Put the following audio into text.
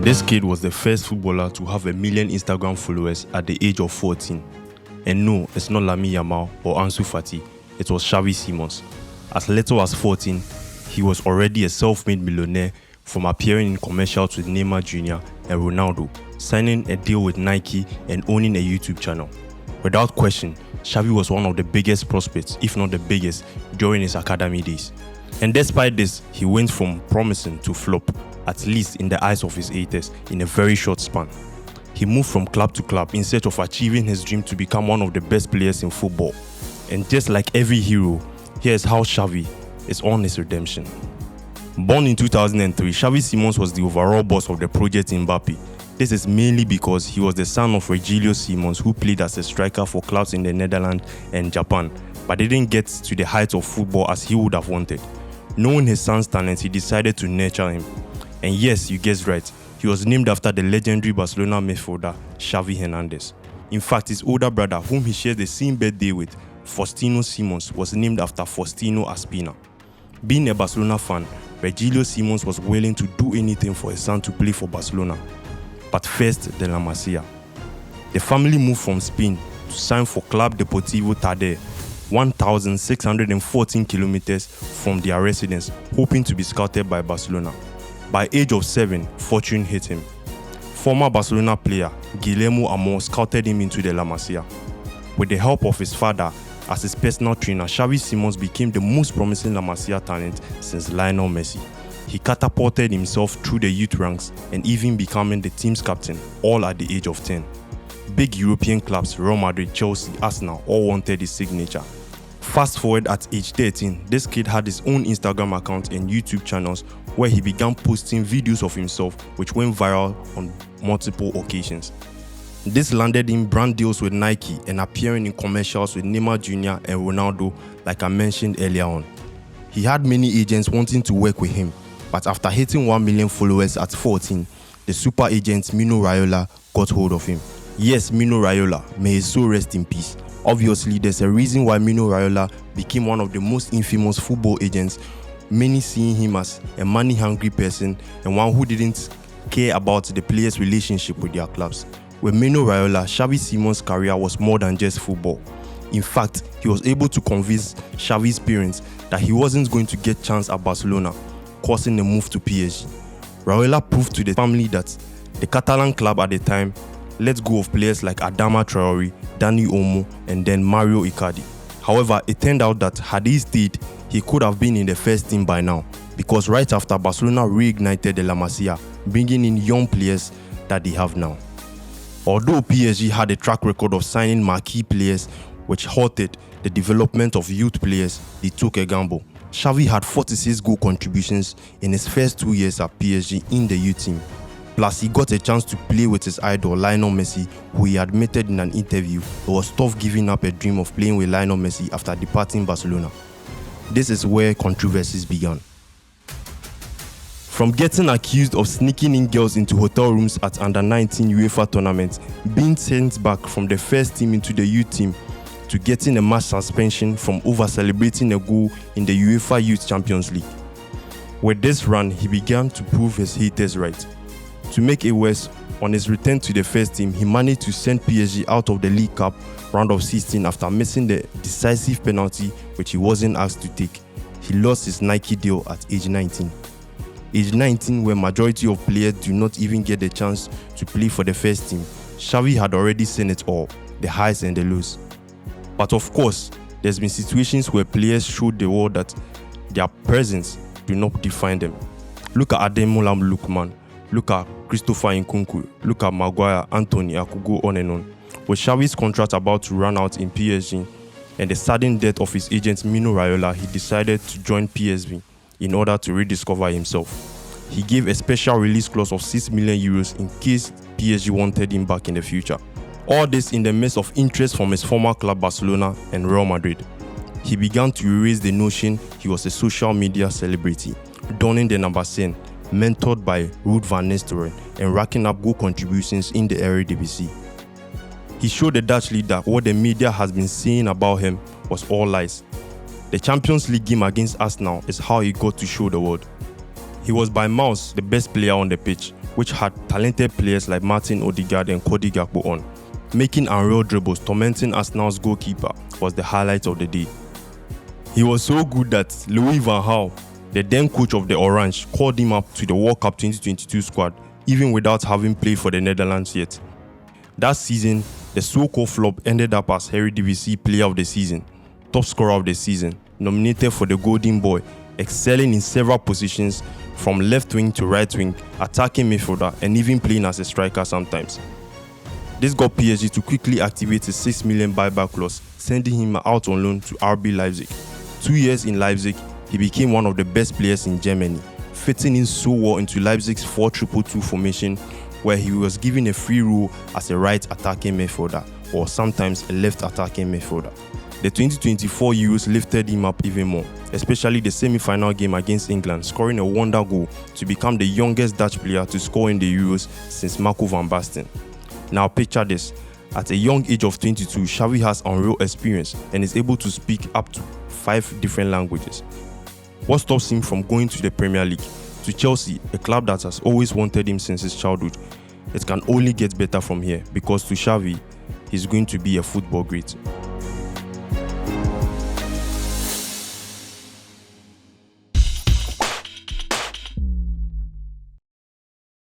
This kid was the first footballer to have 1 million Instagram followers at the age of 14. And no, it's not Lamine Yamal or Ansu Fati, it was Xavi Simons. As little as 14, he was already a self-made millionaire from appearing in commercials with Neymar Jr. and Ronaldo, signing a deal with Nike and owning a YouTube channel. Without question, Xavi was one of the biggest prospects, if not the biggest, during his academy days. And despite this, he went from promising to flop, at least in the eyes of his haters, in a very short span. He moved from club to club in search of achieving his dream to become one of the best players in football. And just like every hero, here's how Xavi is on his redemption. Born in 2003, Xavi Simons was the overall boss of the project Mbappe. This is mainly because he was the son of RB Simons, who played as a striker for clubs in the Netherlands and Japan, but didn't get to the heights of football as he would have wanted. Knowing his son's talent, he decided to nurture him. And yes, you guessed right, he was named after the legendary Barcelona midfielder Xavi Hernandez. In fact, his older brother, whom he shares the same birthday with, Faustino Ximons, was named after Faustino Ospina. Being a Barcelona fan, RB Simons was willing to do anything for his son to play for Barcelona. But first, the La Masia. The family moved from Spain to sign for Club Deportivo Tadeo, 1,614 kilometers from their residence, hoping to be scouted by Barcelona. By age of 7, fortune hit him. Former Barcelona player Guillermo Amor scouted him into the La Masia. With the help of his father as his personal trainer, Xavi Simons became the most promising La Masia talent since Lionel Messi. He catapulted himself through the youth ranks and even becoming the team's captain, all at the age of 10. Big European clubs, Real Madrid, Chelsea, Arsenal, all wanted his signature. Fast forward at age 13, this kid had his own Instagram account and YouTube channels where he began posting videos of himself, which went viral on multiple occasions. This landed him brand deals with Nike and appearing in commercials with Neymar Jr. and Ronaldo, like I mentioned earlier on. He had many agents wanting to work with him, but after hitting 1 million followers at 14, the super agent Mino Raiola got hold of him. Yes, Mino Raiola, may his soul rest in peace. Obviously, there's a reason why Mino Raiola became one of the most infamous football agents, many seeing him as a money-hungry person and one who didn't care about the players' relationship with their clubs. With Mino Raiola, Xavi Simons' career was more than just football. In fact, he was able to convince Xavi's parents that he wasn't going to get chance at Barcelona, causing a move to PSG. Raiola proved to the family that the Catalan club at the time let go of players like Adama Traore, Dani Olmo, and then Mario Icardi. However, it turned out that had he stayed, he could have been in the first team by now, because right after Barcelona reignited the La Masia, bringing in young players that they have now. Although PSG had a track record of signing marquee players which halted the development of youth players, they took a gamble. Xavi had 46 goal contributions in his first 2 years at PSG in the youth team. Plus, he got a chance to play with his idol Lionel Messi, who he admitted in an interview it was tough giving up a dream of playing with Lionel Messi after departing Barcelona. This is where controversies began. From getting accused of sneaking in girls into hotel rooms at under-19 UEFA tournaments, being sent back from the first team into the youth team, to getting a match suspension from over-celebrating a goal in the UEFA Youth Champions League. With this run, he began to prove his haters right. To make it worse, on his return to the first team, he managed to send PSG out of the League Cup round of 16 after missing the decisive penalty which he wasn't asked to take. He lost his Nike deal at age 19. Age 19, where majority of players do not even get the chance to play for the first team, Xavi had already seen it all, the highs and the lows. But of course, there's been situations where players showed the world that their presence do not define them. Look at Ademola Lookman, look at Christopher Nkunku, look at Maguire, Anthony, I could go on and on. With Xavi's contract about to run out in PSG and the sudden death of his agent Mino Raiola, he decided to join PSV in order to rediscover himself. He gave a special release clause of 6 million euros in case PSG wanted him back in the future. All this in the midst of interest from his former club Barcelona and Real Madrid. He began to erase the notion he was a social media celebrity, donning the number 10, mentored by Ruud van Nistelrooy and racking up goal contributions in the Eredivisie. He showed the Dutch league that what the media has been saying about him was all lies. The Champions League game against Arsenal is how he got to show the world. He was by miles the best player on the pitch, which had talented players like Martin Odegaard and Cody Gakpo on. Making unreal dribbles tormenting Arsenal's goalkeeper was the highlight of the day. He was so good that Louis van Gaal, the then coach of the Orange, called him up to the World Cup 2022 squad, even without having played for the Netherlands yet. That season, the so-called flop ended up as Eredivisie Player of the Season, top scorer of the season, nominated for the Golden Boy, excelling in several positions from left wing to right wing, attacking midfielder, and even playing as a striker sometimes. This got PSG to quickly activate a 6 million buyback clause, sending him out on loan to RB Leipzig. 2 years in Leipzig, he became one of the best players in Germany, fitting in so well into Leipzig's 4-2-2 formation, where he was given a free role as a right attacking midfielder or sometimes a left attacking midfielder. The 2024 Euros lifted him up even more, especially the semi-final game against England, scoring a wonder goal to become the youngest Dutch player to score in the Euros since Marco van Basten. Now picture this, at a young age of 22, Xavi has unreal experience and is able to speak up to 5 different languages. What stops him from going to the Premier League, to Chelsea, a club that has always wanted him since his childhood? It can only get better from here because to Xavi, he's going to be a football great.